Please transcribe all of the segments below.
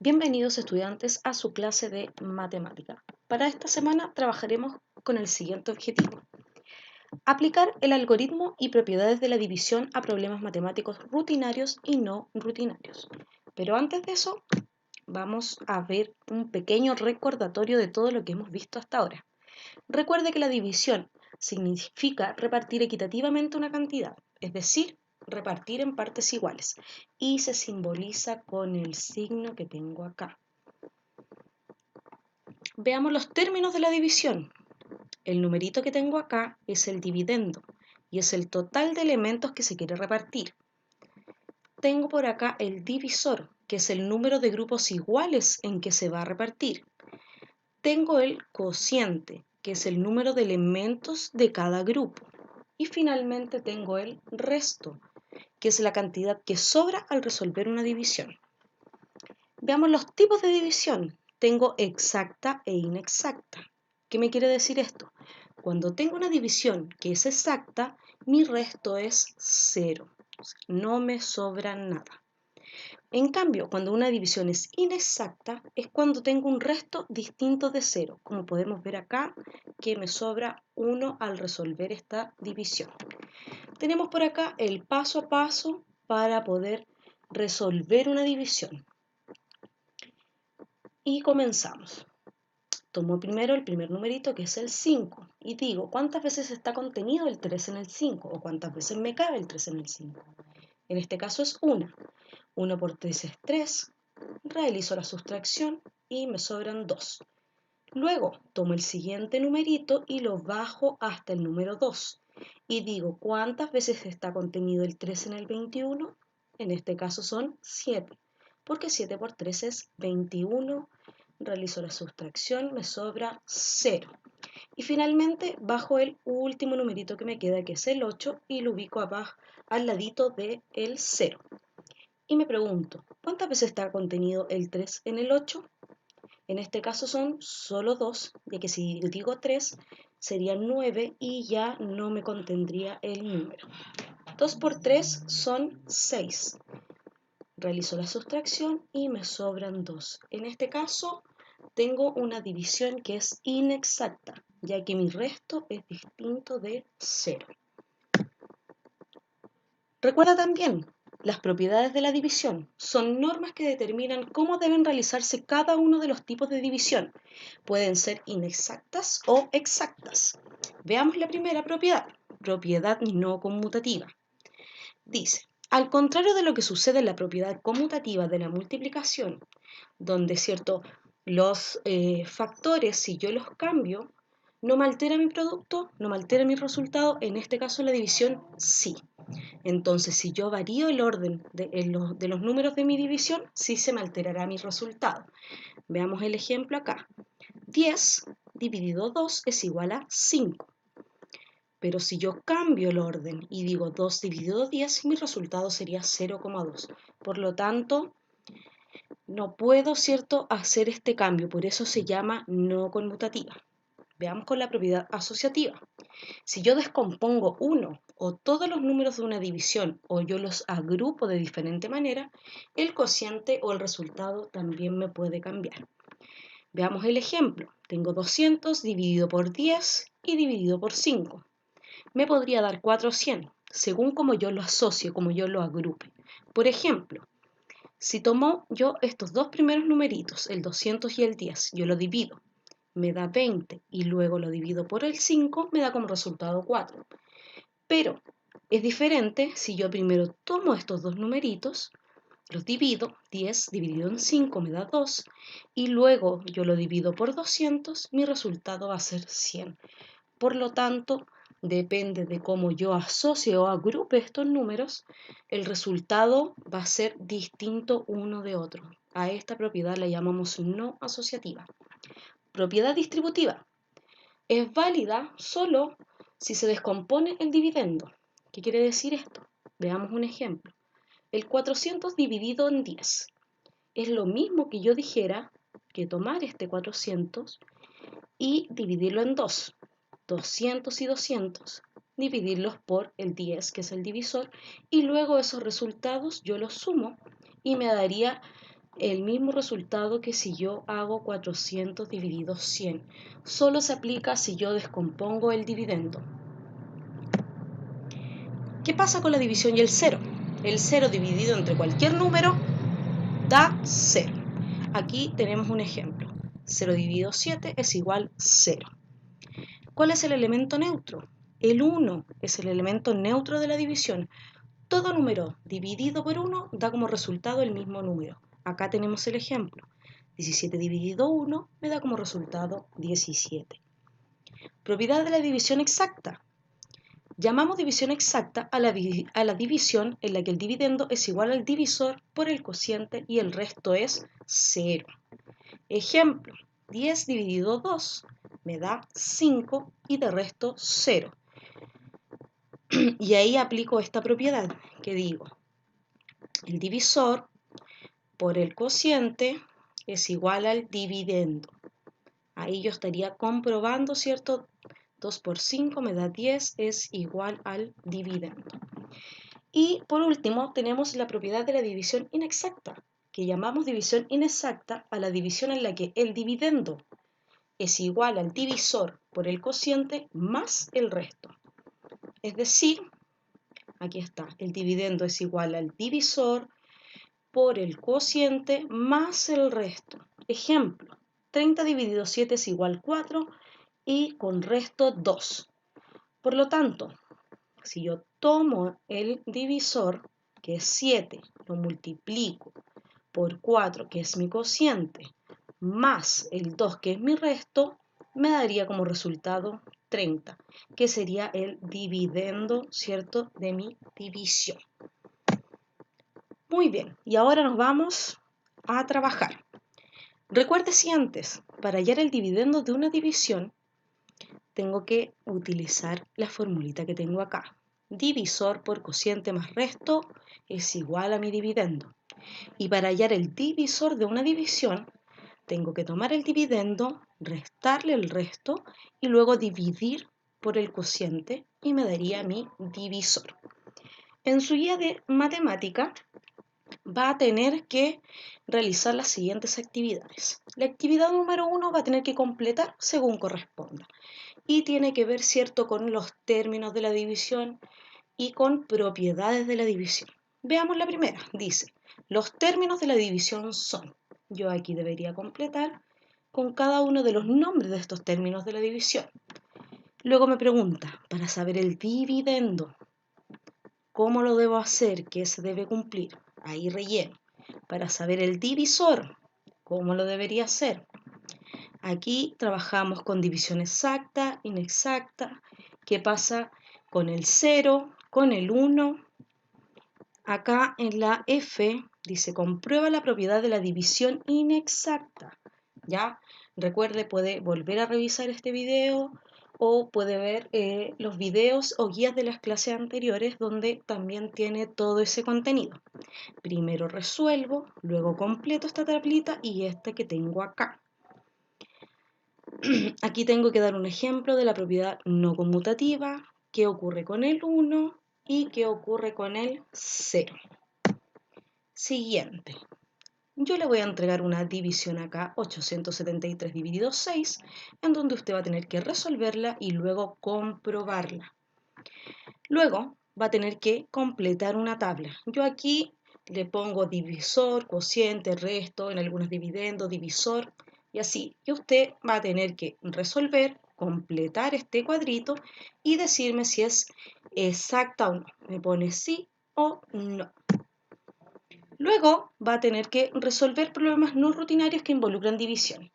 Bienvenidos estudiantes a su clase de matemática. Para esta semana trabajaremos con el siguiente objetivo. Aplicar el algoritmo y propiedades de la división a problemas matemáticos rutinarios y no rutinarios. Pero antes de eso, vamos a ver un pequeño recordatorio de todo lo que hemos visto hasta ahora. Recuerde que la división significa repartir equitativamente una cantidad, es decir, repartir en partes iguales, y se simboliza con el signo que tengo acá. Veamos los términos de la división. El numerito que tengo acá es el dividendo y es el total de elementos que se quiere repartir. Tengo por acá el divisor, que es el número de grupos iguales en que se va a repartir. Tengo el cociente, que es el número de elementos de cada grupo. Y finalmente tengo el resto, que es la cantidad que sobra al resolver una división. Veamos los tipos de división. Tengo exacta e inexacta. ¿Qué me quiere decir esto? Cuando tengo una división que es exacta, mi resto es 0. No me sobra nada. En cambio, cuando una división es inexacta, es cuando tengo un resto distinto de 0. Como podemos ver acá, que me sobra 1 al resolver esta división. Tenemos por acá el paso a paso para poder resolver una división. Y comenzamos. Tomo primero el primer numerito, que es el 5, y digo, ¿cuántas veces está contenido el 3 en el 5? ¿O cuántas veces me cabe el 3 en el 5? En este caso es 1. 1 por 3 es 3. Realizo la sustracción y me sobran 2. Luego tomo el siguiente numerito y lo bajo hasta el número 2. Y digo, ¿cuántas veces está contenido el 3 en el 21? En este caso son 7, porque 7 por 3 es 21. Realizo la sustracción, me sobra 0. Y finalmente bajo el último numerito que me queda, que es el 8, y lo ubico abajo, al ladito del 0. Y me pregunto, ¿cuántas veces está contenido el 3 en el 8? En este caso son solo 2, ya que si digo 3 serían 9 y ya no me contendría el número. 2 por 3 son 6. Realizo la sustracción y me sobran 2. En este caso tengo una división que es inexacta, ya que mi resto es distinto de 0. Recuerda también, las propiedades de la división son normas que determinan cómo deben realizarse cada uno de los tipos de división. Pueden ser inexactas o exactas. Veamos la primera propiedad no conmutativa. Dice, al contrario de lo que sucede en la propiedad conmutativa de la multiplicación, donde los factores, si yo los cambio, no me altera mi producto, no me altera mi resultado, en este caso la división sí. Entonces, si yo varío el orden de los números de mi división, sí se me alterará mi resultado. Veamos el ejemplo acá. 10 dividido 2 es igual a 5. Pero si yo cambio el orden y digo 2 dividido 10, mi resultado sería 0,2. Por lo tanto, no puedo, hacer este cambio. Por eso se llama no conmutativa. Veamos con la propiedad asociativa. Si yo descompongo uno o todos los números de una división o yo los agrupo de diferente manera, el cociente o el resultado también me puede cambiar. Veamos el ejemplo. Tengo 200 dividido por 10 y dividido por 5. Me podría dar 400, según como yo lo asocie, como yo lo agrupe. Por ejemplo, si tomo yo estos dos primeros numeritos, el 200 y el 10, yo lo divido, me da 20 y luego lo divido por el 5, me da como resultado 4. Pero es diferente si yo primero tomo estos dos numeritos, los divido, 10 dividido en 5 me da 2, y luego yo lo divido por 200, mi resultado va a ser 100. Por lo tanto, depende de cómo yo asocie o agrupe estos números, el resultado va a ser distinto uno de otro. A esta propiedad la llamamos no asociativa. Propiedad distributiva. Es válida solo si se descompone el dividendo. ¿Qué quiere decir esto? Veamos un ejemplo. El 400 dividido en 10 es lo mismo que yo dijera que tomar este 400 y dividirlo en 2. 200 y 200, dividirlos por el 10, que es el divisor, y luego esos resultados yo los sumo y me daría el mismo resultado que si yo hago 400 dividido 100. Solo se aplica si yo descompongo el dividendo. ¿Qué pasa con la división y el 0? El 0 dividido entre cualquier número da 0. Aquí tenemos un ejemplo. 0 dividido 7 es igual a 0. ¿Cuál es el elemento neutro? El 1 es el elemento neutro de la división. Todo número dividido por 1 da como resultado el mismo número. Acá tenemos el ejemplo. 17 dividido 1 me da como resultado 17. Propiedad de la división exacta. Llamamos división exacta a la división en la que el dividendo es igual al divisor por el cociente y el resto es 0. Ejemplo, 10 dividido 2 me da 5 y de resto 0. Y ahí aplico esta propiedad que digo, el divisor por el cociente es igual al dividendo. Ahí yo estaría comprobando, ¿cierto? 2 por 5 me da 10, es igual al dividendo. Y por último tenemos la propiedad de la división inexacta, que llamamos división inexacta a la división en la que el dividendo es igual al divisor por el cociente más el resto. Es decir, aquí está, el dividendo es igual al divisor por el cociente más el resto. Ejemplo, 30 dividido 7 es igual a 4 y con resto 2. Por lo tanto, si yo tomo el divisor, que es 7, lo multiplico por 4, que es mi cociente, más el 2, que es mi resto, me daría como resultado 30, que sería el dividendo, ¿cierto?, de mi división. Muy bien, y ahora nos vamos a trabajar. Recuerde si antes, para hallar el dividendo de una división, tengo que utilizar la formulita que tengo acá. Divisor por cociente más resto es igual a mi dividendo. Y para hallar el divisor de una división, tengo que tomar el dividendo, restarle el resto y luego dividir por el cociente y me daría mi divisor. En su guía de matemática va a tener que realizar las siguientes actividades. La actividad número 1 va a tener que completar según corresponda y tiene que ver, ¿cierto?, con los términos de la división y con propiedades de la división. Veamos la primera. Dice, los términos de la división son. Yo aquí debería completar con cada uno de los nombres de estos términos de la división. Luego me pregunta, para saber el dividendo, ¿cómo lo debo hacer? ¿Qué se debe cumplir? Ahí relleno. Para saber el divisor, ¿cómo lo debería hacer? Aquí trabajamos con división exacta, inexacta. ¿Qué pasa con el 0, con el 1? Acá en la F dice, comprueba la propiedad de la división inexacta. ¿Ya? Recuerde, puede volver a revisar este video o puede ver los videos o guías de las clases anteriores donde también tiene todo ese contenido. Primero resuelvo, luego completo esta tablita y esta que tengo acá. Aquí tengo que dar un ejemplo de la propiedad no conmutativa, qué ocurre con el 1 y qué ocurre con el 0. Siguiente. Yo le voy a entregar una división acá, 873 dividido 6, en donde usted va a tener que resolverla y luego comprobarla. Luego va a tener que completar una tabla. Yo aquí le pongo divisor, cociente, resto, en algunos dividendo, divisor y así. Y usted va a tener que resolver, completar este cuadrito y decirme si es exacta o no. Me pone sí o no. Luego va a tener que resolver problemas no rutinarios que involucran división.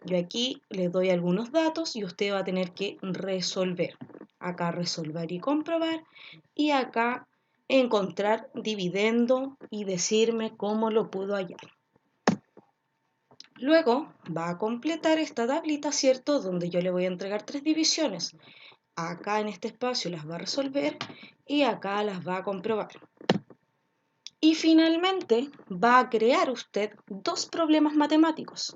Yo aquí le doy algunos datos y usted va a tener que resolver. Acá resolver y comprobar y acá encontrar dividendo y decirme cómo lo pudo hallar. Luego va a completar esta tablita, ¿cierto?, donde yo le voy a entregar 3 divisiones. Acá en este espacio las va a resolver y acá las va a comprobar. Y finalmente va a crear usted 2 problemas matemáticos.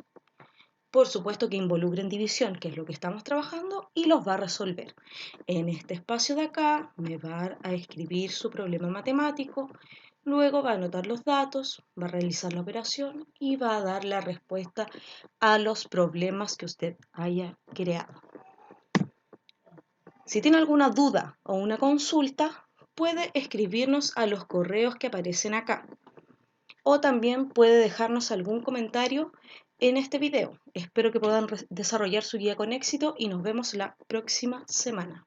Por supuesto que involucren división, que es lo que estamos trabajando, y los va a resolver. En este espacio de acá me va a escribir su problema matemático Luego va a anotar los datos, va a realizar la operación y va a dar la respuesta a los problemas que usted haya creado. Si tiene alguna duda o una consulta, puede escribirnos a los correos que aparecen acá. O también puede dejarnos algún comentario en este video. Espero que puedan desarrollar su guía con éxito y nos vemos la próxima semana.